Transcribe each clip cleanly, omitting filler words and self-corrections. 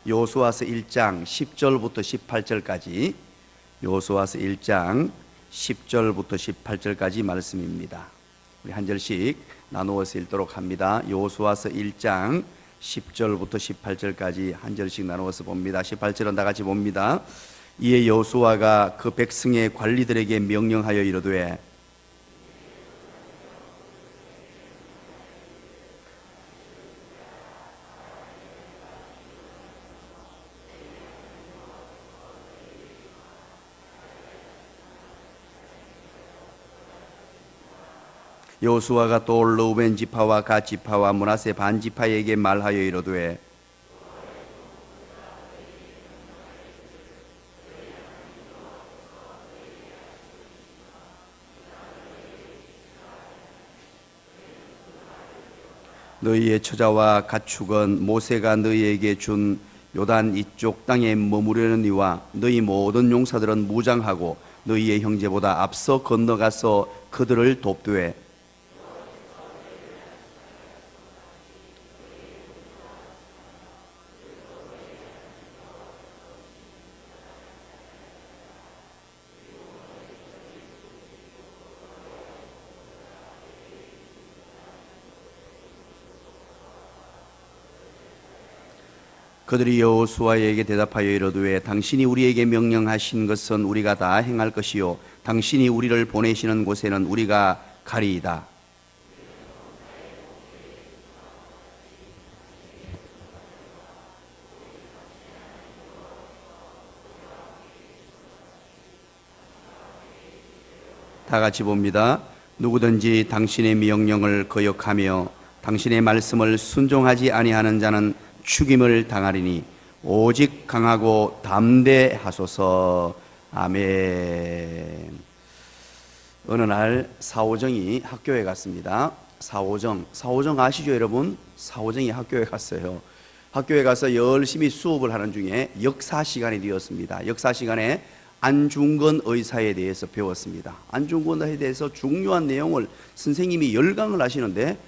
여호수아서 1장 10절부터 18절까지 여호수아서 1장 10절부터 18절까지 말씀입니다. 우리 한 절씩 나누어서 읽도록 합니다. 여호수아서 1장 10절부터 18절까지 한 절씩 나누어서 봅니다. 18절은 다 같이 봅니다. 이에 여호수아가 그 백성의 관리들에게 명령하여 이르되 여호수아가 또 르우벤 지파와 갓 지파와 므낫세 반 지파에게 말하여 이르되 너희의 처자와 가축은 모세가 너희에게 준 요단 이쪽 땅에 머무르려니와 너희 모든 용사들은 무장하고 너희의 형제보다 앞서 건너가서 그들을 돕되 그들이 여호수아에게 대답하여 이르되 당신이 우리에게 명령하신 것은 우리가 다 행할 것이요 당신이 우리를 보내시는 곳에는 우리가 가리이다. 다 같이 봅니다. 누구든지 당신의 명령을 거역하며 당신의 말씀을 순종하지 아니하는 자는 죽임을 당하리니 오직 강하고 담대하소서. 아멘. 어느 날 사오정이 학교에 갔습니다. 사오정 아시죠 여러분? 사오정이 학교에 갔어요. 학교에 가서 열심히 수업을 하는 중에 역사 시간이 되었습니다. 역사 시간에 안중근 의사에 대해서 배웠습니다. 안중근 의사에 대해서 중요한 내용을 선생님이 열강을 하시는데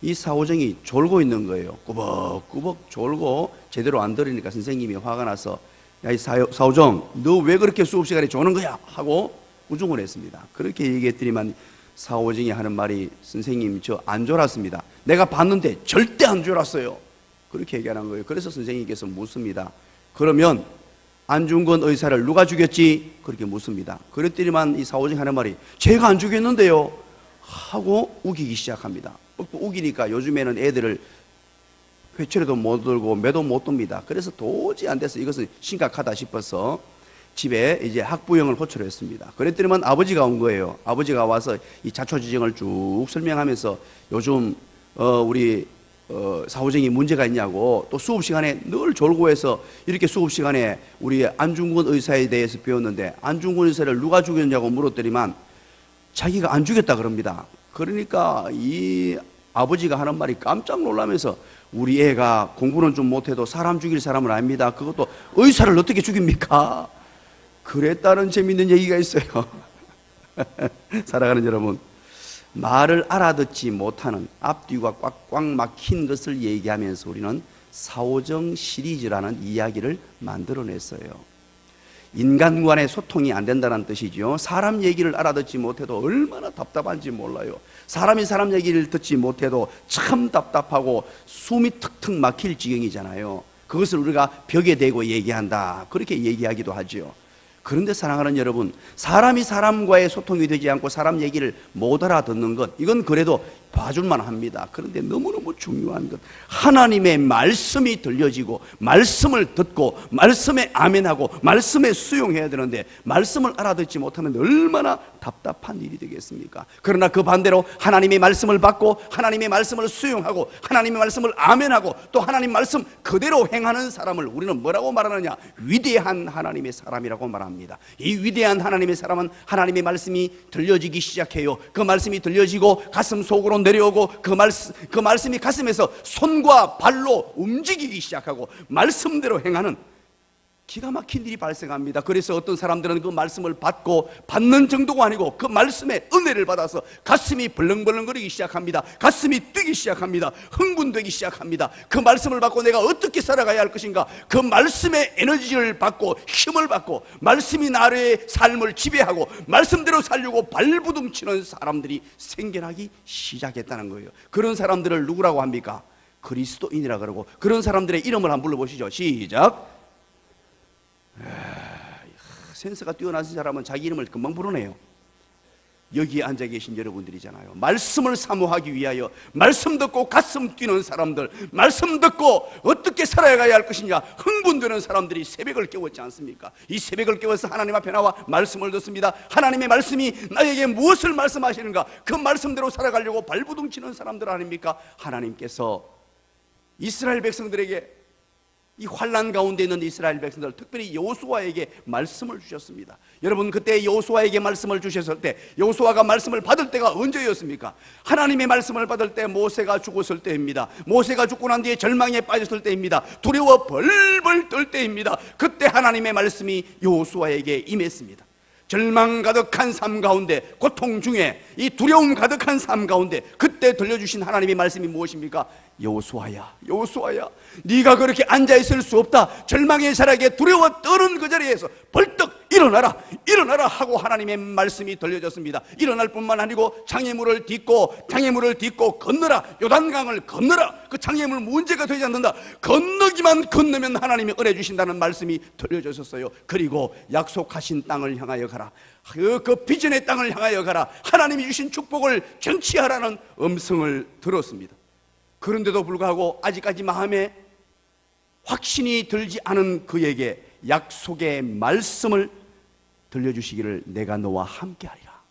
이 사오정이 졸고 있는 거예요. 꾸벅꾸벅 졸고 제대로 안 들으니까 선생님이 화가 나서 야, 이 사오정 너 왜 그렇게 수업 시간에 조는 거야? 하고 우중을 했습니다. 그렇게 얘기했더니만 사오정이 하는 말이 선생님 저 안 졸았습니다. 내가 봤는데 절대 안 졸았어요. 그렇게 얘기하는 거예요. 그래서 선생님께서 묻습니다. 그러면 안중근 의사를 누가 죽였지? 그렇게 묻습니다. 그랬더니만 이 사오정이 하는 말이 제가 안 죽였는데요 하고 우기기 시작합니다. 우기니까 요즘에는 애들을 회초리도 못 들고 매도 못 듭니다. 그래서 도저히 안 돼서 이것은 심각하다 싶어서 집에 이제 학부형을 호출했습니다. 그랬더니만 아버지가 온 거예요. 아버지가 와서 이 자초지정을 쭉 설명하면서 요즘 우리 사오정이 문제가 있냐고, 또 수업 시간에 늘 졸고 해서 이렇게 수업 시간에 우리 안중근 의사에 대해서 배웠는데 안중근 의사를 누가 죽였냐고 물었더니만 자기가 안 죽였다 그럽니다. 그러니까 이 아버지가 하는 말이 깜짝 놀라면서 우리 애가 공부는 좀 못해도 사람 죽일 사람은 아닙니다. 그것도 의사를 어떻게 죽입니까? 그랬다는 재밌는 얘기가 있어요. 사랑하는 여러분, 말을 알아듣지 못하는 앞뒤가 꽉꽉 막힌 것을 얘기하면서 우리는 사오정 시리즈라는 이야기를 만들어냈어요. 인간 간의 소통이 안 된다는 뜻이죠. 사람 얘기를 알아듣지 못해도 얼마나 답답한지 몰라요. 사람이 사람 얘기를 듣지 못해도 참 답답하고 숨이 턱턱 막힐 지경이잖아요. 그것을 우리가 벽에 대고 얘기한다, 그렇게 얘기하기도 하죠. 그런데 사랑하는 여러분, 사람이 사람과의 소통이 되지 않고 사람 얘기를 못 알아듣는 것, 이건 그래도 봐줄만 합니다. 그런데 너무너무 중요한 것, 하나님의 말씀이 들려지고 말씀을 듣고 말씀에 아멘하고 말씀에 수용해야 되는데 말씀을 알아듣지 못하면 얼마나 답답한 일이 되겠습니까? 그러나 그 반대로 하나님의 말씀을 받고 하나님의 말씀을 수용하고 하나님의 말씀을 아멘하고 또 하나님 말씀 그대로 행하는 사람을 우리는 뭐라고 말하느냐? 위대한 하나님의 사람이라고 말합니다. 이 위대한 하나님의 사람은 하나님의 말씀이 들려지기 시작해요. 그 말씀이 들려지고 가슴 속으로 내려오고 그 말씀이 가슴에서 손과 발로 움직이기 시작하고 말씀대로 행하는 기가 막힌 일이 발생합니다. 그래서 어떤 사람들은 그 말씀을 받고 받는 정도가 아니고 그 말씀의 은혜를 받아서 가슴이 벌렁벌렁거리기 시작합니다. 가슴이 뛰기 시작합니다. 흥분되기 시작합니다. 그 말씀을 받고 내가 어떻게 살아가야 할 것인가, 그 말씀의 에너지를 받고 힘을 받고 말씀이 나의 삶을 지배하고 말씀대로 살려고 발부둥치는 사람들이 생겨나기 시작했다는 거예요. 그런 사람들을 누구라고 합니까? 그리스도인이라 그러고, 그런 사람들의 이름을 한번 불러보시죠. 시작. 센스가 뛰어나신 사람은 자기 이름을 금방 부르네요. 여기에 앉아 계신 여러분들이잖아요. 말씀을 사모하기 위하여 말씀 듣고 가슴 뛰는 사람들, 말씀 듣고 어떻게 살아가야 할 것이냐 흥분되는 사람들이 새벽을 깨웠지 않습니까? 이 새벽을 깨워서 하나님 앞에 나와 말씀을 듣습니다. 하나님의 말씀이 나에게 무엇을 말씀하시는가, 그 말씀대로 살아가려고 발부둥치는 사람들 아닙니까? 하나님께서 이스라엘 백성들에게, 이 환난 가운데 있는 이스라엘 백성들, 특별히 여호수아에게 말씀을 주셨습니다. 여러분, 그때 여호수아에게 말씀을 주셨을 때, 여호수아가 말씀을 받을 때가 언제였습니까? 하나님의 말씀을 받을 때 모세가 죽었을 때입니다. 모세가 죽고 난 뒤에 절망에 빠졌을 때입니다. 두려워 벌벌 떨 때입니다. 그때 하나님의 말씀이 여호수아에게 임했습니다. 절망 가득한 삶 가운데, 고통 중에 이 두려움 가득한 삶 가운데 그때 들려주신 하나님의 말씀이 무엇입니까? 여호수아야, 여호수아야, 네가 그렇게 앉아있을 수 없다. 절망의 자락에 두려워 떠는 그 자리에서 벌떡 일어나라, 일어나라 하고 하나님의 말씀이 들려졌습니다. 일어날 뿐만 아니고 장애물을 딛고 건너라, 요단강을 건너라. 그 장애물 문제가 되지 않는다. 건너기만 건너면 하나님이 은혜 주신다는 말씀이 들려졌었어요. 그리고 약속하신 땅을 향하여 가라, 그 비전의 땅을 향하여 가라, 하나님이 주신 축복을 쟁취하라는 음성을 들었습니다. 그런데도 불구하고 아직까지 마음에 확신이 들지 않은 그에게 약속의 말씀을 들려주시기를, 내가 너와 함께하리라,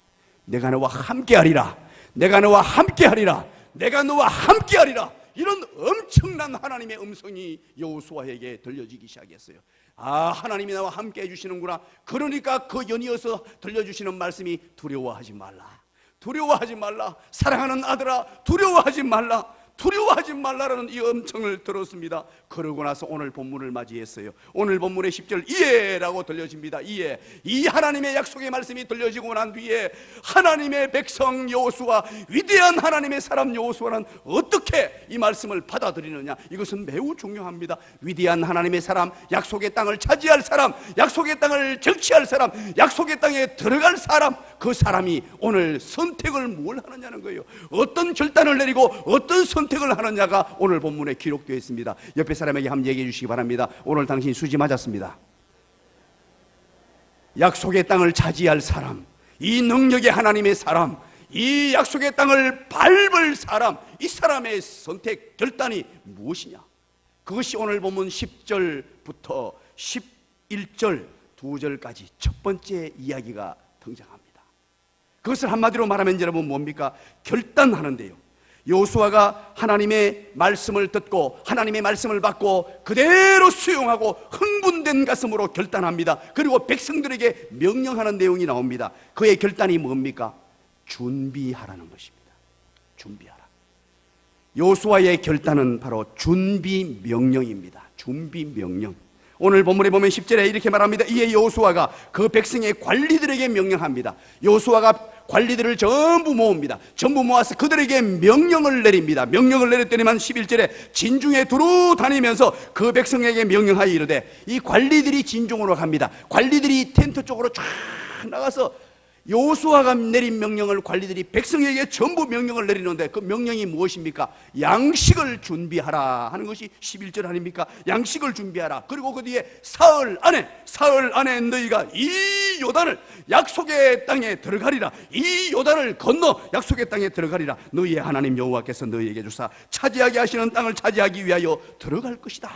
내가 너와 함께하리라, 내가 너와 함께하리라, 내가 너와 함께하리라, 이런 엄청난 하나님의 음성이 여호수아에게 들려지기 시작했어요. 아, 하나님이 나와 함께 해주시는구나. 그러니까 그 연이어서 들려주시는 말씀이 두려워하지 말라, 두려워하지 말라, 사랑하는 아들아 두려워하지 말라, 두려워하지 말라라는 이 음성을 들었습니다. 그러고 나서 오늘 본문을 맞이했어요. 오늘 본문의 10절 이에라고 들려집니다. 이에, 이 하나님의 약속의 말씀이 들려지고 난 뒤에 하나님의 백성 여호수아, 위대한 하나님의 사람 여호수아는 어떻게 이 말씀을 받아들이느냐, 이것은 매우 중요합니다. 위대한 하나님의 사람, 약속의 땅을 차지할 사람, 약속의 땅을 정치할 사람, 약속의 땅에 들어갈 사람, 그 사람이 오늘 선택을 뭘 하느냐는 거예요. 어떤 결단을 내리고 어떤 선택을 하느냐가 오늘 본문에 기록되어 있습니다. 옆에 사람에게 한번 얘기해 주시기 바랍니다. 오늘 당신 수지 맞았습니다. 약속의 땅을 차지할 사람, 이 능력의 하나님의 사람, 이 약속의 땅을 밟을 사람, 이 사람의 선택 결단이 무엇이냐, 그것이 오늘 본문 10절부터 11절 2절까지 첫 번째 이야기가 등장합니다. 그것을 한마디로 말하면 여러분 뭡니까? 결단하는데요. 여호수아가 하나님의 말씀을 듣고 하나님의 말씀을 받고 그대로 수용하고 흥분된 가슴으로 결단합니다. 그리고 백성들에게 명령하는 내용이 나옵니다. 그의 결단이 뭡니까? 준비하라는 것입니다. 준비하라. 여호수아의 결단은 바로 준비 명령입니다. 준비 명령. 오늘 본문에 보면 10절에 이렇게 말합니다. 이에 여호수아가 그 백성의 관리들에게 명령합니다. 여호수아가 관리들을 전부 모읍니다. 전부 모아서 그들에게 명령을 내립니다. 명령을 내렸더니만 11절에 진중에 두루 다니면서 그 백성에게 명령하여 이르되, 이 관리들이 진중으로 갑니다. 관리들이 텐트 쪽으로 쫙 나가서 여호수아가 내린 명령을 관리들이 백성에게 전부 명령을 내리는데, 그 명령이 무엇입니까? 양식을 준비하라 하는 것이 11절 아닙니까? 양식을 준비하라. 그리고 그 뒤에 사흘 안에 너희가 이 요단을 약속의 땅에 들어가리라. 이 요단을 건너 약속의 땅에 들어가리라. 너희의 하나님 여호와께서 너희에게 주사 차지하게 하시는 땅을 차지하기 위하여 들어갈 것이다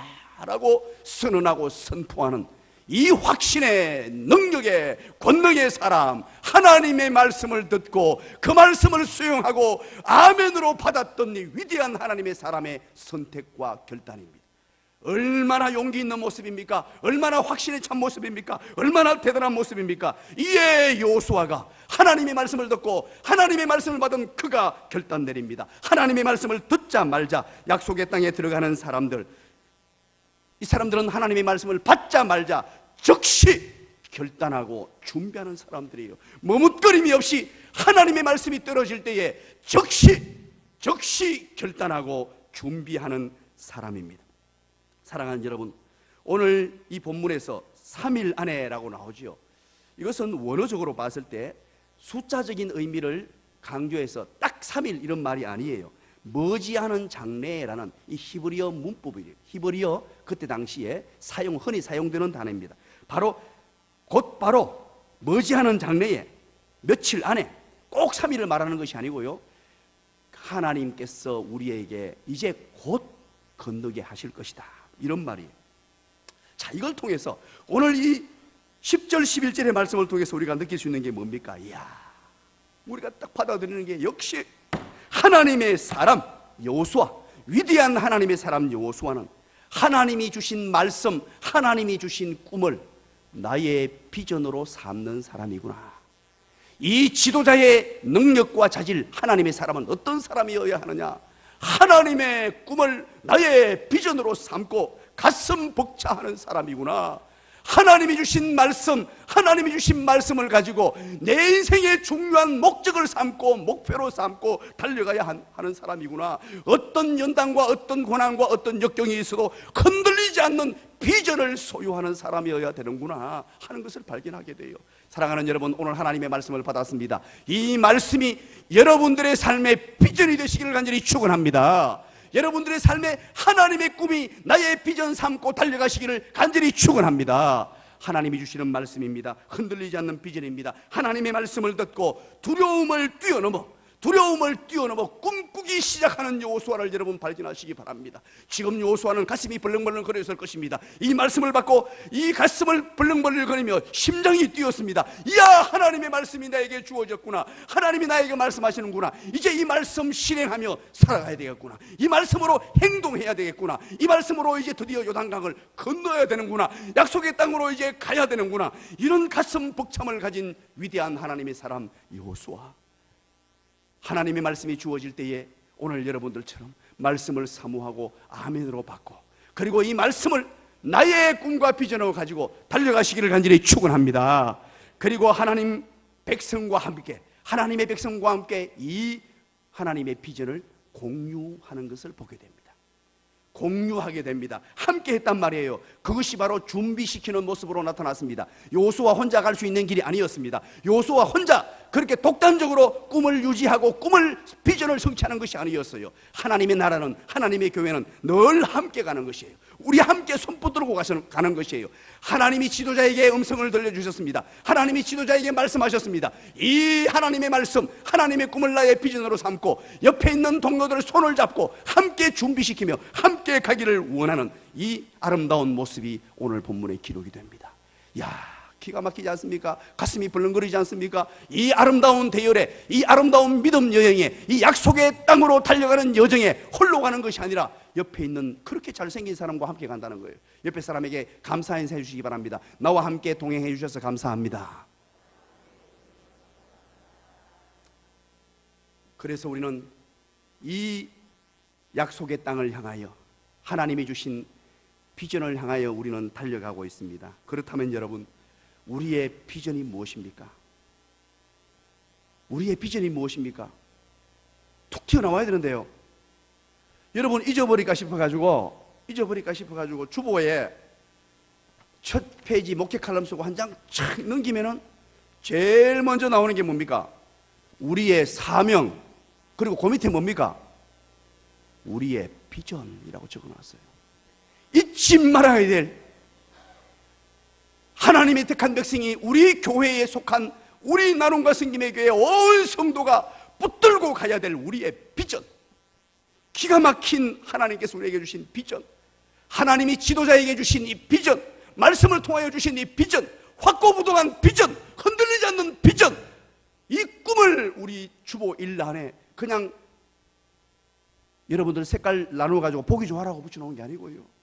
라고 선언하고 선포하는 이 확신의 능력의 권능의 사람, 하나님의 말씀을 듣고 그 말씀을 수용하고 아멘으로 받았던 이 위대한 하나님의 사람의 선택과 결단입니다. 얼마나 용기 있는 모습입니까? 얼마나 확신에 찬 모습입니까? 얼마나 대단한 모습입니까? 이에 여호수아가 하나님의 말씀을 듣고 하나님의 말씀을 받은 그가 결단 내립니다. 하나님의 말씀을 듣자 말자 약속의 땅에 들어가는 사람들, 이 사람들은 하나님의 말씀을 받자 말자 즉시 결단하고 준비하는 사람들이에요. 머뭇거림이 없이 하나님의 말씀이 떨어질 때에 즉시 결단하고 준비하는 사람입니다. 사랑하는 여러분, 오늘 이 본문에서 3일 안에라고 나오지요. 이것은 원어적으로 봤을 때 숫자적인 의미를 강조해서 딱 3일 이런 말이 아니에요. 머지않은 장래라는 이 히브리어 문법이에요. 히브리어 그때 당시에 흔히 사용되는 단어입니다. 곧바로 머지않은 장래에 며칠 안에 꼭 3일을 말하는 것이 아니고요, 하나님께서 우리에게 이제 곧 건너게 하실 것이다, 이런 말이에요. 자, 이걸 통해서 오늘 이 10절 11절의 말씀을 통해서 우리가 느낄 수 있는 게 뭡니까? 이야, 우리가 딱 받아들이는 게 역시 하나님의 사람 여호수아, 위대한 하나님의 사람 여호수아는 하나님이 주신 말씀, 하나님이 주신 꿈을 나의 비전으로 삼는 사람이구나. 이 지도자의 능력과 자질, 하나님의 사람은 어떤 사람이어야 하느냐? 하나님의 꿈을 나의 비전으로 삼고 가슴 벅차하는 사람이구나. 하나님이 주신 말씀, 하나님이 주신 말씀을 가지고 내 인생의 중요한 목적을 삼고 목표로 삼고 달려가야 하는 사람이구나. 어떤 연단과 어떤 고난과 어떤 역경이 있어도 흔들리지 않는 비전을 소유하는 사람이어야 되는구나 하는 것을 발견하게 돼요. 사랑하는 여러분, 오늘 하나님의 말씀을 받았습니다. 이 말씀이 여러분들의 삶의 비전이 되시기를 간절히 축원합니다. 여러분들의 삶에 하나님의 꿈이 나의 비전 삼고 달려가시기를 간절히 축원합니다. 하나님이 주시는 말씀입니다. 흔들리지 않는 비전입니다. 하나님의 말씀을 듣고 두려움을 뛰어넘어 꿈꾸기 시작하는 여호수아를 여러분 발견하시기 바랍니다. 지금 여호수아는 가슴이 벌렁벌렁 거렸을 것입니다. 이 말씀을 받고 이 가슴을 벌렁벌렁 거리며 심장이 뛰었습니다. 이야, 하나님의 말씀이 나에게 주어졌구나. 하나님이 나에게 말씀하시는구나. 이제 이 말씀 실행하며 살아가야 되겠구나. 이 말씀으로 행동해야 되겠구나. 이 말씀으로 이제 드디어 요단강을 건너야 되는구나. 약속의 땅으로 이제 가야 되는구나. 이런 가슴 벅참을 가진 위대한 하나님의 사람 여호수아. 하나님의 말씀이 주어질 때에 오늘 여러분들처럼 말씀을 사모하고 아멘으로 받고, 그리고 이 말씀을 나의 꿈과 비전으로 가지고 달려가시기를 간절히 축원합니다. 그리고 하나님의 백성과 함께 이 하나님의 비전을 공유하는 것을 보게 됩니다. 공유하게 됩니다. 함께 했단 말이에요. 그것이 바로 준비시키는 모습으로 나타났습니다. 여호수아 혼자 갈 수 있는 길이 아니었습니다. 여호수아 혼자 그렇게 독단적으로 꿈을 유지하고 비전을 성취하는 것이 아니었어요. 하나님의 나라는, 하나님의 교회는 늘 함께 가는 것이에요. 우리 함께 손붙들고 가는 것이에요. 하나님이 지도자에게 음성을 들려주셨습니다. 하나님이 지도자에게 말씀하셨습니다. 이 하나님의 말씀, 하나님의 꿈을 나의 비전으로 삼고 옆에 있는 동료들을 손을 잡고 함께 준비시키며 함께 가기를 원하는 이 아름다운 모습이 오늘 본문에 기록이 됩니다. 야, 기가 막히지 않습니까? 가슴이 벌렁거리지 않습니까? 이 아름다운 대열에, 이 아름다운 믿음 여행에, 이 약속의 땅으로 달려가는 여정에 홀로 가는 것이 아니라 옆에 있는 그렇게 잘생긴 사람과 함께 간다는 거예요. 옆에 사람에게 감사 인사해 주시기 바랍니다. 나와 함께 동행해 주셔서 감사합니다. 그래서 우리는 이 약속의 땅을 향하여, 하나님이 주신 비전을 향하여 우리는 달려가고 있습니다. 그렇다면 여러분, 우리의 비전이 무엇입니까? 우리의 비전이 무엇입니까? 툭 튀어나와야 되는데요. 여러분, 잊어버릴까 싶어가지고 주보에 첫 페이지 목회 칼럼 쓰고 한 장 쫙 넘기면은 제일 먼저 나오는 게 뭡니까? 우리의 사명, 그리고 그 밑에 뭡니까? 우리의 비전이라고 적어놨어요. 잊지 말아야 될, 하나님의 택한 백성이, 우리 교회에 속한 우리 나눔과 섬김의 교회 온 성도가 붙들고 가야 될 우리의 비전, 기가 막힌 하나님께서 우리에게 주신 비전, 하나님이 지도자에게 주신 이 비전, 말씀을 통하여 주신 이 비전, 확고부동한 비전, 흔들리지 않는 비전, 이 꿈을 우리 주보 1란에 그냥 여러분들 색깔 나누어가지고 보기 좋아라고 붙여놓은 게 아니고요,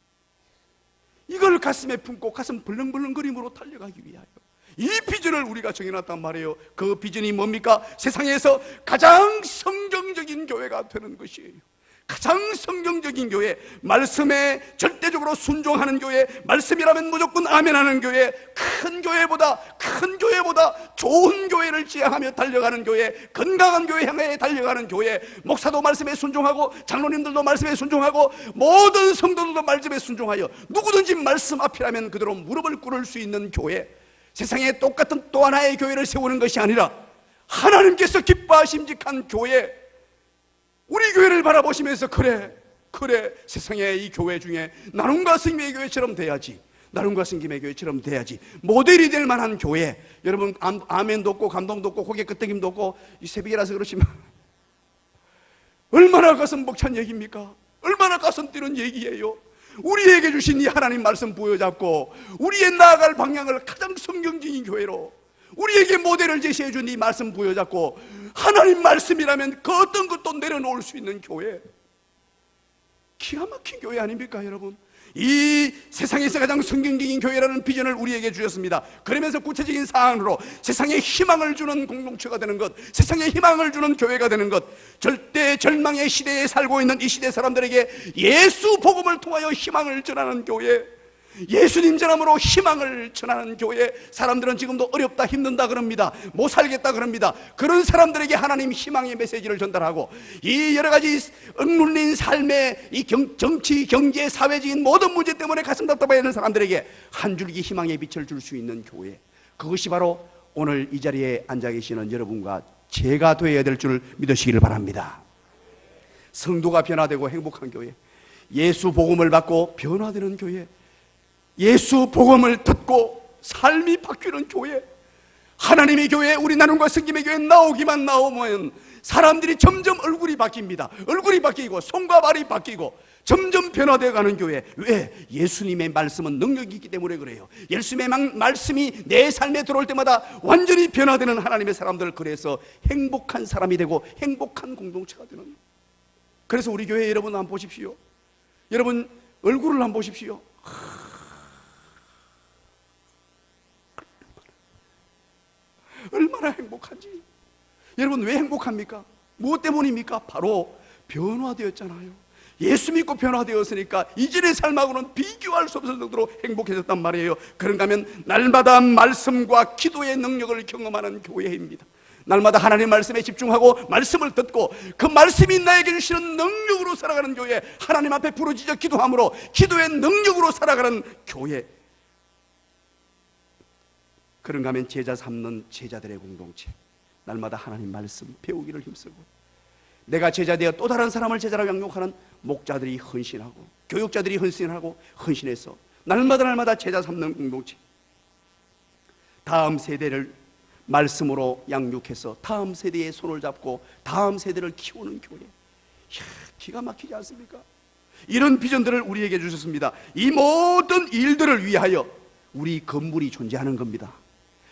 이걸 가슴에 품고 가슴 벌렁벌렁거림으로 달려가기 위하여 이 비전을 우리가 정해놨단 말이에요. 그 비전이 뭡니까? 세상에서 가장 성경적인 교회가 되는 것이에요. 가장 성경적인 교회, 말씀에 절대적으로 순종하는 교회, 말씀이라면 무조건 아멘하는 교회, 큰 교회보다 좋은 교회를 지향하며 달려가는 교회, 건강한 교회 향해 달려가는 교회, 목사도 말씀에 순종하고 장로님들도 말씀에 순종하고 모든 성도들도 말씀에 순종하여 누구든지 말씀 앞이라면 그대로 무릎을 꿇을 수 있는 교회, 세상에 똑같은 또 하나의 교회를 세우는 것이 아니라 하나님께서 기뻐하심직한 교회, 우리 교회를 바라보시면서 그래 세상에 이 교회 중에 나눔과 승김의 교회처럼 돼야지, 나눔과 승김의 교회처럼 돼야지, 모델이 될 만한 교회. 여러분, 아멘도 없고 감동도 없고 고개 끄덕임도 없고 이 새벽이라서 그렇지만 얼마나 가슴 벅찬 얘기입니까? 얼마나 가슴 뛰는 얘기예요. 우리에게 주신 이 하나님 말씀 부여잡고 우리의 나아갈 방향을 가장 성경적인 교회로, 우리에게 모델을 제시해 준 이 말씀 부여잡고 하나님 말씀이라면 그 어떤 것도 내려놓을 수 있는 교회, 기가 막힌 교회 아닙니까 여러분? 이 세상에서 가장 성경적인 교회라는 비전을 우리에게 주셨습니다. 그러면서 구체적인 사안으로 세상에 희망을 주는 공동체가 되는 것, 세상에 희망을 주는 교회가 되는 것, 절대 절망의 시대에 살고 있는 이 시대 사람들에게 예수 복음을 통하여 희망을 전하는 교회, 예수님 전함으로 희망을 전하는 교회. 사람들은 지금도 어렵다, 힘든다 그럽니다. 못 살겠다 그럽니다. 그런 사람들에게 하나님 희망의 메시지를 전달하고 이 여러 가지 억눌린 삶의 이 정치, 경제, 사회적인 모든 문제 때문에 가슴 답답해하는 사람들에게 한 줄기 희망의 빛을 줄 수 있는 교회, 그것이 바로 오늘 이 자리에 앉아 계시는 여러분과 제가 되어야 될 줄 믿으시기를 바랍니다. 성도가 변화되고 행복한 교회, 예수 복음을 받고 변화되는 교회, 예수 복음을 듣고 삶이 바뀌는 교회, 하나님의 교회, 우리 나눔과 승김의 교회 나오기만 나오면 사람들이 점점 얼굴이 바뀝니다. 얼굴이 바뀌고 손과 발이 바뀌고 점점 변화되어 가는 교회. 왜? 예수님의 말씀은 능력이 있기 때문에 그래요. 예수님의 말씀이 내 삶에 들어올 때마다 완전히 변화되는 하나님의 사람들, 그래서 행복한 사람이 되고 행복한 공동체가 되는. 그래서 우리 교회 여러분 한번 보십시오. 여러분 얼굴을 한번 보십시오. 얼마나 행복한지. 여러분 왜 행복합니까? 무엇 때문입니까? 바로 변화되었잖아요. 예수 믿고 변화되었으니까 이전의 삶하고는 비교할 수 없을 정도로 행복해졌단 말이에요. 그런가 하면 날마다 말씀과 기도의 능력을 경험하는 교회입니다. 날마다 하나님 말씀에 집중하고 말씀을 듣고 그 말씀이 나에게 주시는 능력으로 살아가는 교회, 하나님 앞에 부르짖어 기도함으로 기도의 능력으로 살아가는 교회. 그런가 하면 제자 삼는 제자들의 공동체, 날마다 하나님 말씀 배우기를 힘쓰고 내가 제자 되어 또 다른 사람을 제자로 양육하는 목자들이 헌신하고 교육자들이 헌신해서 날마다 제자 삼는 공동체, 다음 세대를 말씀으로 양육해서 다음 세대의 손을 잡고 다음 세대를 키우는 교회. 이야, 기가 막히지 않습니까? 이런 비전들을 우리에게 주셨습니다. 이 모든 일들을 위하여 우리 건물이 존재하는 겁니다.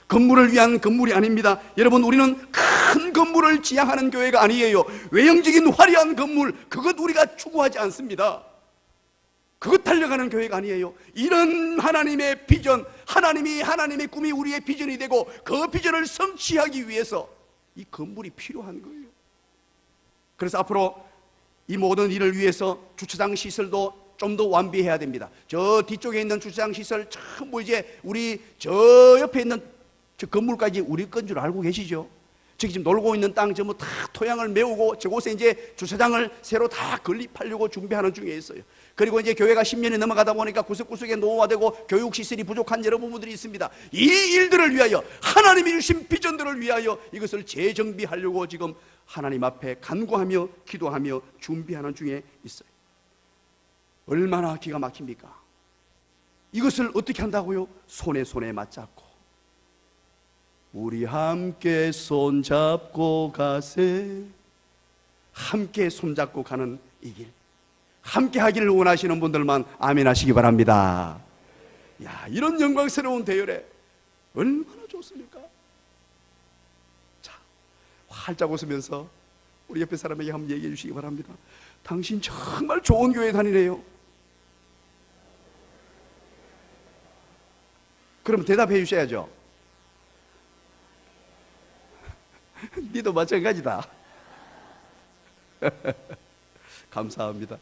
건물을 위한 건물이 아닙니다. 여러분, 우리는 큰 건물을 지향하는 교회가 아니에요. 외형적인 화려한 건물, 그것 우리가 추구하지 않습니다. 그것 달려가는 교회가 아니에요. 이런 하나님의 비전, 하나님의 꿈이 우리의 비전이 되고 그 비전을 성취하기 위해서 이 건물이 필요한 거예요. 그래서 앞으로 이 모든 일을 위해서 주차장 시설도 좀 더 완비해야 됩니다. 저 뒤쪽에 있는 주차장 시설 전부 이제 우리 저 옆에 있는 저 건물까지 우리 건 줄 알고 계시죠? 저기 지금 놀고 있는 땅 전부 다 토양을 메우고 저곳에 이제 주차장을 새로 다 건립하려고 준비하는 중에 있어요. 그리고 이제 교회가 10년이 넘어가다 보니까 구석구석에 노후화되고 교육시설이 부족한 여러 부분들이 있습니다. 이 일들을 위하여, 하나님이 주신 비전들을 위하여 이것을 재정비하려고 지금 하나님 앞에 간구하며 기도하며 준비하는 중에 있어요. 얼마나 기가 막힙니까? 이것을 어떻게 한다고요? 손에 맞잡고 우리 함께 손잡고 가세. 함께 손잡고 가는 이 길, 함께 하기를 원하시는 분들만 아멘 하시기 바랍니다. 야, 이런 영광스러운 대열에 얼마나 좋습니까? 자, 활짝 웃으면서 우리 옆에 사람에게 한번 얘기해 주시기 바랍니다. 당신 정말 좋은 교회 다니네요. 그럼 대답해 주셔야죠. 니도 마찬가지다. 감사합니다.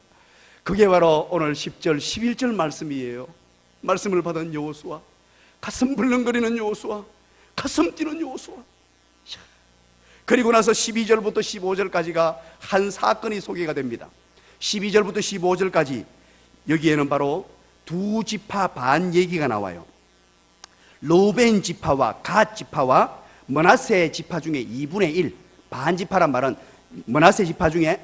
그게 바로 오늘 10절 11절 말씀이에요. 말씀을 받은 여호수아, 가슴 불렁거리는 여호수아, 가슴 뛰는 여호수아. 그리고 나서 12절부터 15절까지가 한 사건이 소개가 됩니다. 12절부터 15절까지 여기에는 바로 두 지파 반 얘기가 나와요. 로벤 지파와 갓 지파와 므낫세 지파 중에 2분의 1, 반 지파란 말은 므낫세 지파 중에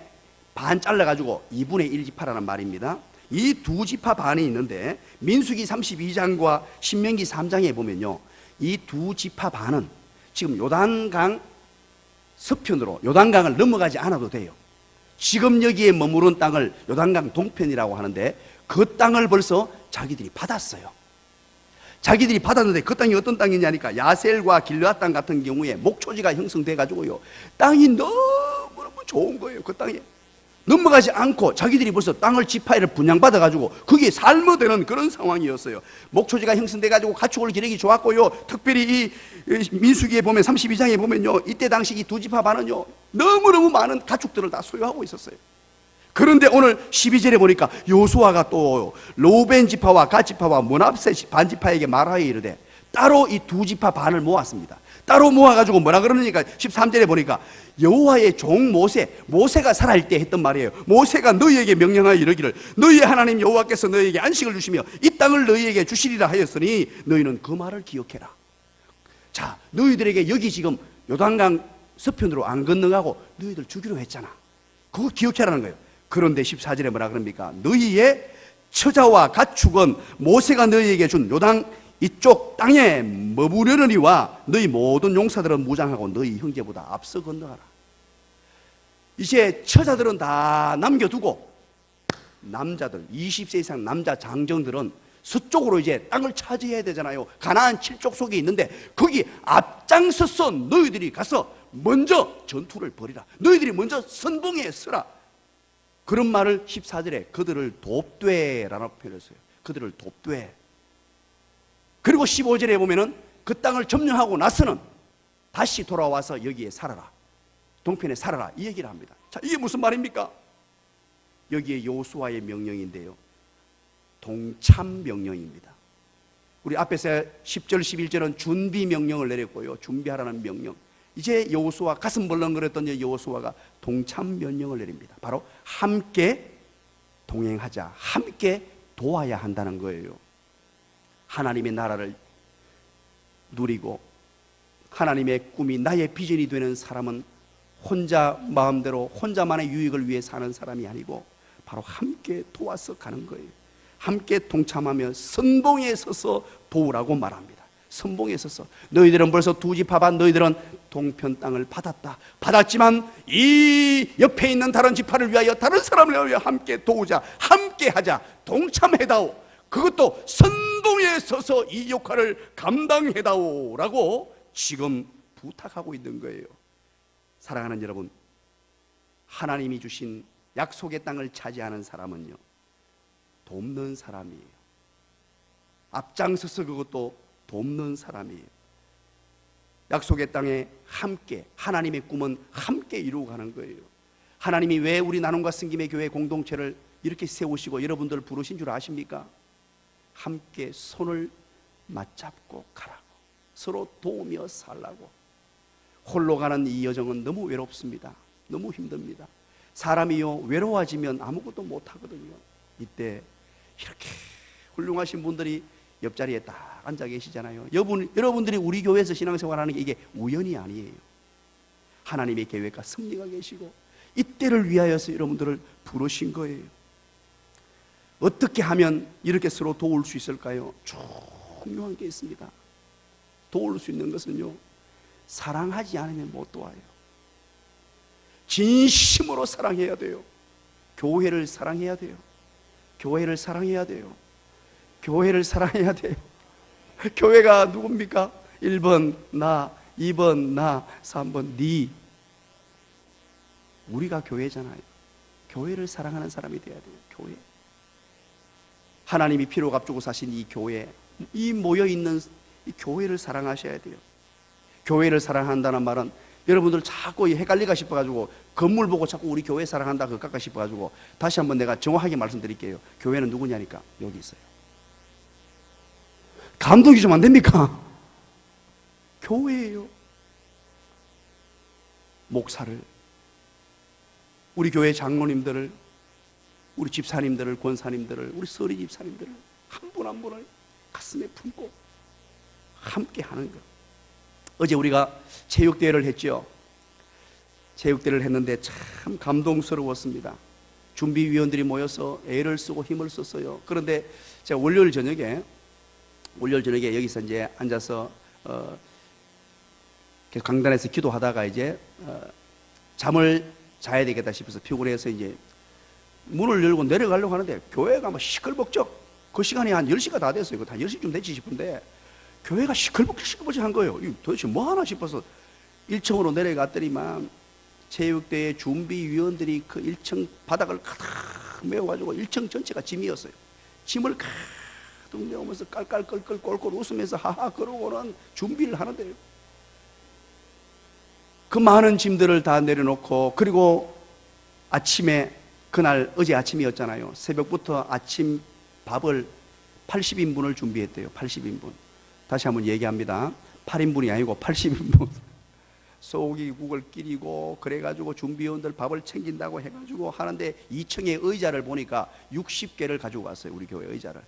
반 잘라가지고 2분의 1 지파라는 말입니다. 이 두 지파 반이 있는데 민수기 32장과 신명기 3장에 보면요, 이 두 지파 반은 지금 요단강 서편으로 요단강을 넘어가지 않아도 돼요. 지금 여기에 머무른 땅을 요단강 동편이라고 하는데 그 땅을 벌써 자기들이 받았어요. 자기들이 받았는데 그 땅이 어떤 땅이냐니까 야셀과 길르앗 땅 같은 경우에 목초지가 형성돼 가지고요, 땅이 너무너무 좋은 거예요. 그 땅에 넘어가지 않고 자기들이 벌써 땅을 지파를 분양받아 가지고 거기에 삶어되는 그런 상황이었어요. 목초지가 형성돼 가지고 가축을 기르기 좋았고요. 특별히 이 민수기에 보면 32장에 보면요, 이때 당시 이 두 지파 반은요 너무너무 많은 가축들을 다 소유하고 있었어요. 그런데 오늘 12절에 보니까 여호수아가 또 로벤 지파와 갓 지파와 므낫세 반 지파에게 말하여 이르되, 따로 이 두 지파 반을 모았습니다. 따로 모아가지고 뭐라 그러니까 13절에 보니까 여호와의 종 모세가 살아있을 때 했던 말이에요. 모세가 너희에게 명령하여 이르기를 너희의 하나님 여호와께서 너희에게 안식을 주시며 이 땅을 너희에게 주시리라 하였으니 너희는 그 말을 기억해라. 자, 너희들에게 여기 지금 요단강 서편으로 안 건너가고 너희들 주기로 했잖아. 그거 기억해라는 거예요. 그런데 14절에 뭐라 그럽니까? 너희의 처자와 가축은 모세가 너희에게 준 요단 이쪽 땅에 머무르느니와 너희 모든 용사들은 무장하고 너희 형제보다 앞서 건너가라. 이제 처자들은 다 남겨두고 남자들 20세 이상 남자 장정들은 서쪽으로 이제 땅을 차지해야 되잖아요. 가나안 7족 속에 있는데 거기 앞장서서 너희들이 가서 먼저 전투를 벌이라. 너희들이 먼저 선봉에 서라. 그런 말을 14절에 그들을 돕되라는 표현을 써요. 그들을 돕되. 그리고 15절에 보면은 그 땅을 점령하고 나서는 다시 돌아와서 여기에 살아라. 동편에 살아라. 이 얘기를 합니다. 자, 이게 무슨 말입니까? 여기에 여호수아의 명령인데요, 동참 명령입니다. 우리 앞에서 10절 11절은 준비 명령을 내렸고요, 준비하라는 명령. 이제 여호수아, 가슴 벌렁거렸던 여호수아가 동참 명령을 내립니다. 바로 함께 동행하자, 함께 도와야 한다는 거예요. 하나님의 나라를 누리고 하나님의 꿈이 나의 비전이 되는 사람은 혼자 마음대로 혼자만의 유익을 위해 사는 사람이 아니고 바로 함께 도와서 가는 거예요. 함께 동참하며 선봉에 서서 도우라고 말합니다. 선봉에 서서. 너희들은 벌써 두 지파 반, 너희들은 동편 땅을 받았지만 이 옆에 있는 다른 지파를 위하여, 다른 사람을 위하여 함께 도우자, 함께 하자, 동참해다오. 그것도 선봉에 서서 이 역할을 감당해다오 라고 지금 부탁하고 있는 거예요. 사랑하는 여러분, 하나님이 주신 약속의 땅을 차지하는 사람은요, 돕는 사람이에요. 앞장서서 그것도 돕는 사람이에요. 약속의 땅에 함께, 하나님의 꿈은 함께 이루어가는 거예요. 하나님이 왜 우리 나눔과 섬김의 교회 공동체를 이렇게 세우시고 여러분들을 부르신 줄 아십니까? 함께 손을 맞잡고 가라고, 서로 도우며 살라고. 홀로 가는 이 여정은 너무 외롭습니다. 너무 힘듭니다. 사람이요, 외로워지면 아무것도 못하거든요. 이때 이렇게 훌륭하신 분들이 옆자리에 딱 앉아 계시잖아요. 여러분들이 우리 교회에서 신앙생활하는 게 이게 우연이 아니에요. 하나님의 계획과 섭리가 계시고 이때를 위하여서 여러분들을 부르신 거예요. 어떻게 하면 이렇게 서로 도울 수 있을까요? 중요한 게 있습니다. 도울 수 있는 것은요, 사랑하지 않으면 못 도와요. 진심으로 사랑해야 돼요. 교회를 사랑해야 돼요. 교회를 사랑해야 돼요. 교회를 사랑해야 돼요. 교회가 누굽니까? 1번 나, 2번 나, 3번 니. 우리가 교회잖아요. 교회를 사랑하는 사람이 돼야 돼요. 교회. 하나님이 피로 값주고 사신 이 교회, 이 모여있는 이 교회를 사랑하셔야 돼요. 교회를 사랑한다는 말은 여러분들 자꾸 헷갈리가 싶어가지고 건물 보고 자꾸 우리 교회 사랑한다 그거 깎아 싶어가지고 다시 한번 내가 정확하게 말씀드릴게요. 교회는 누구냐니까 여기 있어요. 감동이 좀 안 됩니까? 교회예요. 목사를, 우리 교회 장로님들을, 우리 집사님들을, 권사님들을, 우리 서리 집사님들을 한 분 한 분을 가슴에 품고 함께 하는 것. 어제 우리가 체육대회를 했죠. 체육대회를 했는데 참 감동스러웠습니다. 준비위원들이 모여서 애를 쓰고 힘을 썼어요. 그런데 제가 월요일 저녁에 여기서 이제 앉아서 강단에서 기도하다가 이제 잠을 자야 되겠다 싶어서 피곤해서 이제 문을 열고 내려가려고 하는데 교회가 막 시끌벅적, 그 시간이 한 10시가 다 됐어요. 한 10시쯤 됐지 싶은데 교회가 시끌벅적한 거예요. 도대체 뭐 하나 싶어서 1층으로 내려갔더니만 체육대회 준비위원들이 그 1층 바닥을 가득 메워가지고 1층 전체가 짐이었어요. 짐을 가득 메우면서 깔깔끌끌 꼴꼴 웃으면서 하하 그러고는 준비를 하는데요. 그 많은 짐들을 다 내려놓고, 그리고 아침에, 그날 어제 아침이었잖아요. 새벽부터 아침 밥을 80인분을 준비했대요. 80인분. 다시 한번 얘기합니다. 8인분이 아니고 80인분. 소고기국을 끼리고 그래가지고 준비원들 밥을 챙긴다고 해가지고 하는데 2층에 의자를 보니까 60개를 가지고 왔어요. 우리 교회 의자를.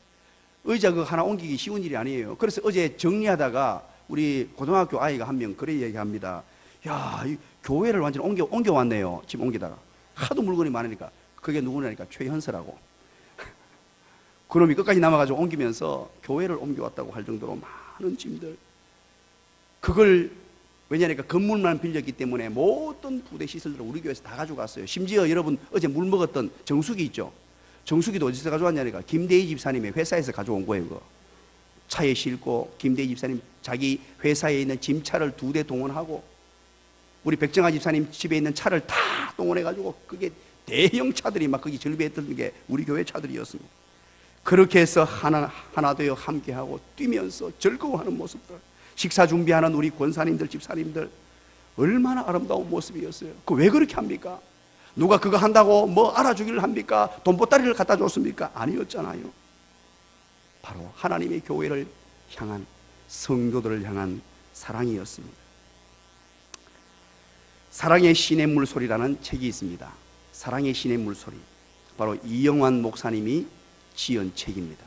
의자 그 하나 옮기기 쉬운 일이 아니에요. 그래서 어제 정리하다가 우리 고등학교 아이가 한 명 그래 얘기합니다. 야, 이 교회를 완전히 옮겨왔네요. 집 옮기다가. 하도 물건이 많으니까. 그게 누구냐니까 최현서라고. 그놈이 끝까지 남아가지고 옮기면서 교회를 옮겨왔다고 할 정도로 많은 짐들. 그걸 왜냐니까 건물만 빌렸기 때문에 모든 부대 시설들을 우리 교회에서 다 가져갔어요. 심지어 여러분 어제 물 먹었던 정수기 있죠. 정수기도 어디서 가져왔냐니까 김대희 집사님의 회사에서 가져온 거예요. 그거. 차에 싣고 김대희 집사님 자기 회사에 있는 짐차를 2대 동원하고 우리 백정아 집사님 집에 있는 차를 다 동원해가지고 그게 대형 차들이 막 거기 절비했던 게 우리 교회 차들이었습니다. 그렇게 해서 하나 되어 함께하고 뛰면서 즐거워하는 모습들, 식사 준비하는 우리 권사님들, 집사님들, 얼마나 아름다운 모습이었어요. 그 왜 그렇게 합니까? 누가 그거 한다고 뭐 알아주기를 합니까? 돈보따리를 갖다 줬습니까? 아니었잖아요. 바로 하나님의 교회를 향한, 성도들을 향한 사랑이었습니다. 사랑의 신의 물소리라는 책이 있습니다. 사랑의 신의 물소리, 바로 이영환 목사님이 지은 책입니다.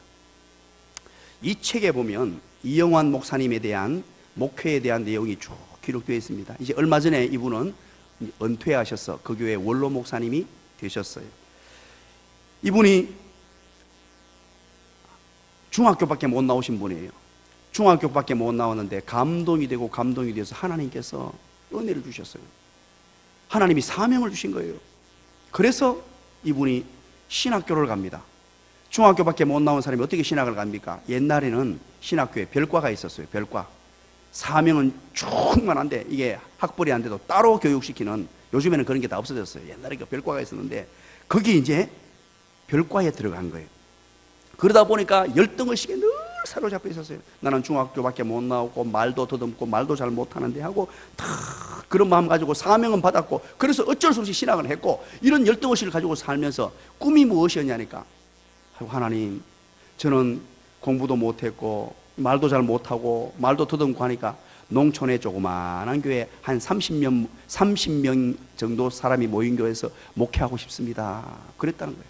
이 책에 보면 이영환 목사님에 대한 목회에 대한 내용이 쭉 기록되어 있습니다. 이제 얼마 전에 이분은 은퇴하셔서 그 교회 원로 목사님이 되셨어요. 이분이 중학교밖에 못 나오신 분이에요. 중학교밖에 못 나왔는데 감동이 돼서 하나님께서 은혜를 주셨어요. 하나님이 사명을 주신 거예요. 그래서 이분이 신학교를 갑니다. 중학교밖에 못 나온 사람이 어떻게 신학을 갑니까? 옛날에는 신학교에 별과가 있었어요. 별과. 사명은 충만한데 이게 학벌이 안 돼도 따로 교육시키는, 요즘에는 그런 게 다 없어졌어요. 옛날에 그 별과가 있었는데 거기 이제 별과에 들어간 거예요. 그러다 보니까 열등의식에 늘 사로잡혀 있었어요. 나는 중학교밖에 못 나오고 말도 더듬고 말도 잘 못하는데 하고 다 그런 마음 가지고 사명은 받았고, 그래서 어쩔 수 없이 신학을 했고, 이런 열등의식을 가지고 살면서 꿈이 무엇이었냐니까, 하나님, 저는 공부도 못했고 말도 잘 못하고 말도 더듬고 하니까 농촌에 조그마한 교회 한 30명 정도 사람이 모인 교회에서 목회하고 싶습니다. 그랬다는 거예요.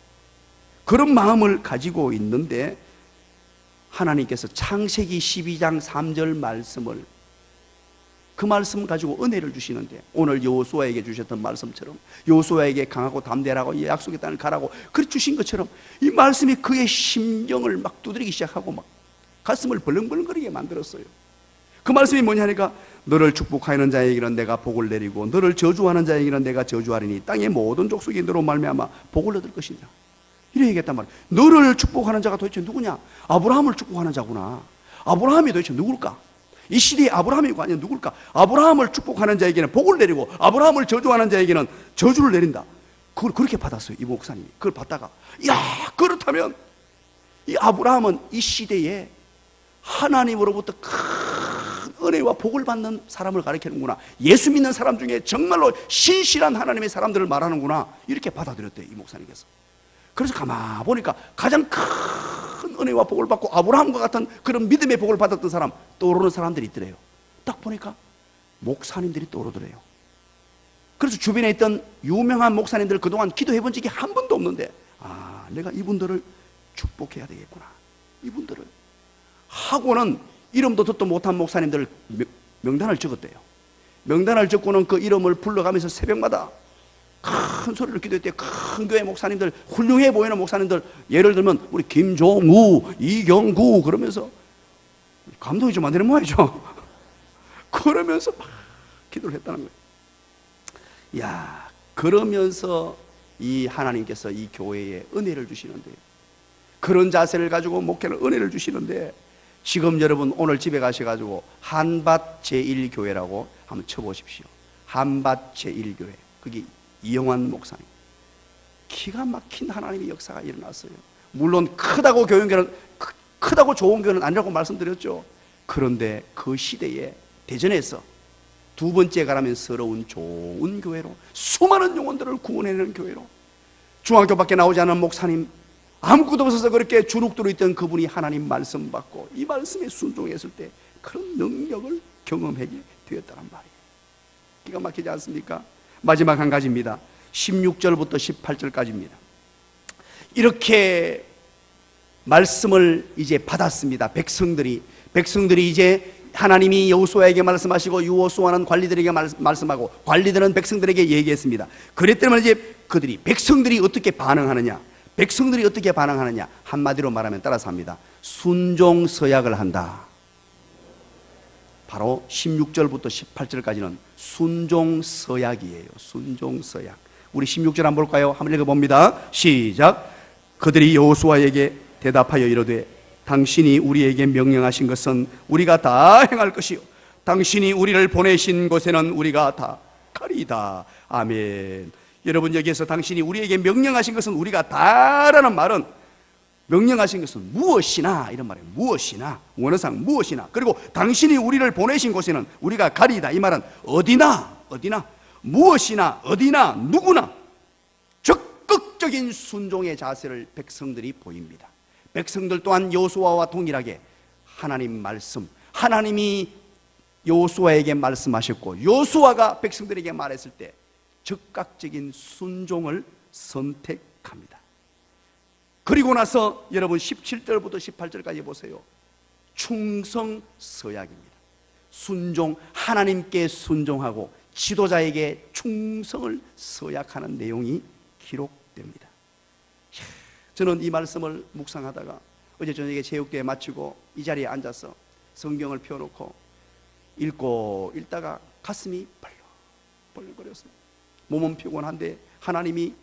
그런 마음을 가지고 있는데 하나님께서 창세기 12장 3절 말씀을, 그 말씀 가지고 은혜를 주시는데, 오늘 여호수아에게 주셨던 말씀처럼 여호수아에게 강하고 담대하고 약속의 땅을 가라고 그렇게 주신 것처럼 이 말씀이 그의 심령을 막 두드리기 시작하고 막 가슴을 벌렁벌렁거리게 만들었어요. 그 말씀이 뭐냐니까, 너를 축복하는 자에게는 내가 복을 내리고 너를 저주하는 자에게는 내가 저주하리니 땅의 모든 족속이 너로 말미암아 복을 얻을 것이냐, 이래 얘기했단 말이에요. 너를 축복하는 자가 도대체 누구냐? 아브라함을 축복하는 자구나. 아브라함이 도대체 누굴까? 이 시대에 아브라함이고 아니면 누굴까? 아브라함을 축복하는 자에게는 복을 내리고 아브라함을 저주하는 자에게는 저주를 내린다. 그걸 그렇게 받았어요. 이 목사님이 그걸 받다가, 야, 그렇다면 이 아브라함은 이 시대에 하나님으로부터 큰 은혜와 복을 받는 사람을 가리키는구나, 예수 믿는 사람 중에 정말로 신실한 하나님의 사람들을 말하는구나, 이렇게 받아들였대요, 이 목사님께서. 그래서 가만 보니까 가장 큰 은혜와 복을 받고 아브라함과 같은 그런 믿음의 복을 받았던 사람, 떠오르는 사람들이 있더래요. 딱 보니까 목사님들이 떠오르더래요. 그래서 주변에 있던 유명한 목사님들 그동안 기도해 본 적이 한 번도 없는데, 아, 내가 이분들을 축복해야 되겠구나, 이분들을 하고는 이름도 듣도 못한 목사님들 명단을 적었대요. 명단을 적고는 그 이름을 불러가면서 새벽마다 큰 소리로 기도했대요. 큰 교회 목사님들, 훌륭해 보이는 목사님들, 예를 들면 우리 김종우, 이경구 그러면서 감동이 좀 안 되는 모양이죠. 그러면서 막 기도를 했다는 거예요. 야, 그러면서 이 하나님께서 이 교회에 은혜를 주시는데, 그런 자세를 가지고 목회는 은혜를 주시는데, 지금 여러분 오늘 집에 가셔가지고 한밭 제1교회라고 한번 쳐보십시오. 한밭 제1교회, 거기 이영환 목사님, 기가 막힌 하나님의 역사가 일어났어요. 물론 크다고 크다고 좋은 교회는 아니라고 말씀드렸죠. 그런데 그 시대에 대전에서 두 번째 가라면 서러운 좋은 교회로, 수많은 영혼들을 구원해내는 교회로, 중학교밖에 나오지 않은 목사님, 아무것도 없어서 그렇게 주눅들어 있던 그분이 하나님 말씀 받고 이 말씀에 순종했을 때 그런 능력을 경험하게 되었다는 말이에요. 기가 막히지 않습니까? 마지막 한 가지입니다. 16절부터 18절까지입니다. 이렇게 말씀을 이제 받았습니다. 백성들이 이제 하나님이 여호수아에게 말씀하시고 여호수아는 관리들에게 말씀하고 관리들은 백성들에게 얘기했습니다. 그랬더니 이제 백성들이 어떻게 반응하느냐, 백성들이 어떻게 반응하느냐, 한마디로 말하면 따라서 합니다. 순종서약을 한다. 바로 16절부터 18절까지는 순종서약이에요. 순종서약. 우리 16절 한번 볼까요? 한번 읽어봅니다. 시작. 그들이 여호수아에게 대답하여 이르되 당신이 우리에게 명령하신 것은 우리가 다 행할 것이요 당신이 우리를 보내신 곳에는 우리가 다 가리이다. 아멘. 여러분, 여기에서 당신이 우리에게 명령하신 것은 우리가 다라는 말은, 명령하신 것은 무엇이나 이런 말이에요. 무엇이나, 원어상 무엇이나. 그리고 당신이 우리를 보내신 곳에는 우리가 가리이다. 이 말은 어디나 무엇이나 어디나 누구나 적극적인 순종의 자세를 백성들이 보입니다. 백성들 또한 여호수아와 동일하게 하나님 말씀, 하나님이 여호수아에게 말씀하셨고 여호수아가 백성들에게 말했을 때 즉각적인 순종을 선택합니다. 그리고 나서 여러분 17절부터 18절까지 보세요. 충성서약입니다. 순종, 하나님께 순종하고 지도자에게 충성을 서약하는 내용이 기록됩니다. 저는 이 말씀을 묵상하다가 어제 저녁에 체육대회 마치고 이 자리에 앉아서 성경을 펴놓고 읽다가 가슴이 벌렁거렸습니다. 몸은 피곤한데 하나님이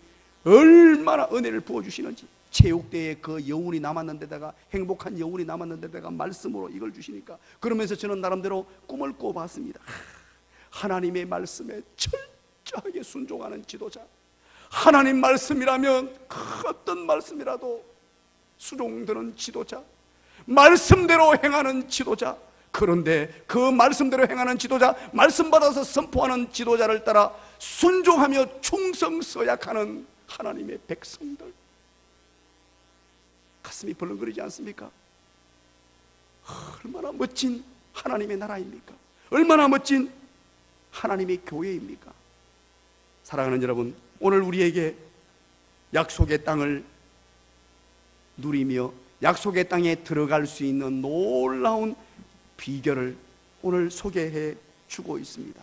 얼마나 은혜를 부어주시는지, 체육대에 그 여운이 남았는 데다가, 행복한 여운이 남았는 데다가 말씀으로 이걸 주시니까, 그러면서 저는 나름대로 꿈을 꿔봤습니다. 하나님의 말씀에 철저하게 순종하는 지도자, 하나님 말씀이라면 그 어떤 말씀이라도 수종드는 지도자, 말씀대로 행하는 지도자, 그런데 그 말씀대로 행하는 지도자, 말씀 받아서 선포하는 지도자를 따라 순종하며 충성서약하는 하나님의 백성들, 가슴이 벌렁거리지 않습니까? 얼마나 멋진 하나님의 나라입니까? 얼마나 멋진 하나님의 교회입니까? 사랑하는 여러분, 오늘 우리에게 약속의 땅을 누리며 약속의 땅에 들어갈 수 있는 놀라운 비결을 오늘 소개해 주고 있습니다.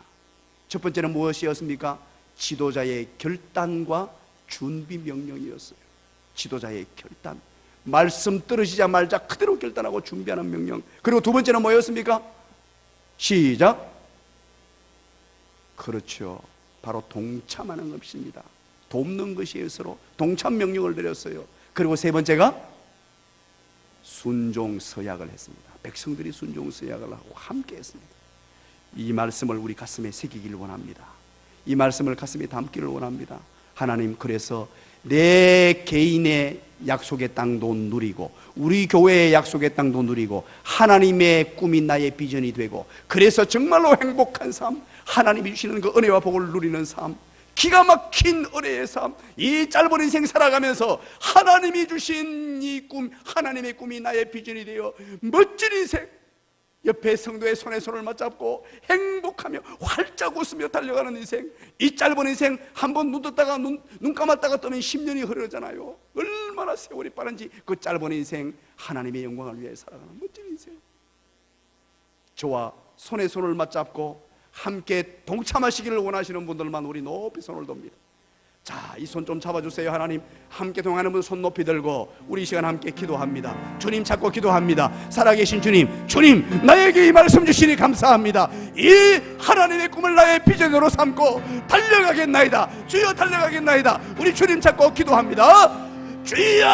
첫 번째는 무엇이었습니까? 지도자의 결단과 준비 명령이었어요. 지도자의 결단, 말씀 떨어지자마자 그대로 결단하고 준비하는 명령. 그리고 두 번째는 뭐였습니까? 시작. 그렇죠, 바로 동참하는 것입니다. 돕는 것이에요. 서로 동참 명령을 내렸어요. 그리고 세 번째가 순종서약을 했습니다. 백성들이 순종서약을 하고 함께 했습니다. 이 말씀을 우리 가슴에 새기기를 원합니다. 이 말씀을 가슴에 담기를 원합니다. 하나님, 그래서 내 개인의 약속의 땅도 누리고 우리 교회의 약속의 땅도 누리고 하나님의 꿈이 나의 비전이 되고 그래서 정말로 행복한 삶, 하나님이 주시는 그 은혜와 복을 누리는 삶, 기가 막힌 은혜의 삶, 이 짧은 인생 살아가면서 하나님이 주신 이 꿈, 하나님의 꿈이 나의 비전이 되어 멋진 인생, 옆에 성도의 손에 손을 맞잡고 행복하며 활짝 웃으며 달려가는 인생. 이 짧은 인생 한번 눈 떴다가 눈 감았다가 뜨면 10년이 흐르잖아요. 얼마나 세월이 빠른지 그 짧은 인생 하나님의 영광을 위해 살아가는 멋진 인생. 저와 손에 손을 맞잡고 함께 동참하시기를 원하시는 분들만 우리 높이 손을 듭니다. 자, 이 손 좀 잡아주세요. 하나님, 함께 동행하는 분 손 높이 들고 우리 이 시간 함께 기도합니다. 주님 찾고 기도합니다. 살아계신 주님, 주님 나에게 이 말씀 주시니 감사합니다. 이 하나님의 꿈을 나의 비전으로 삼고 달려가겠나이다. 주여 달려가겠나이다. 우리 주님 찾고 기도합니다. 주여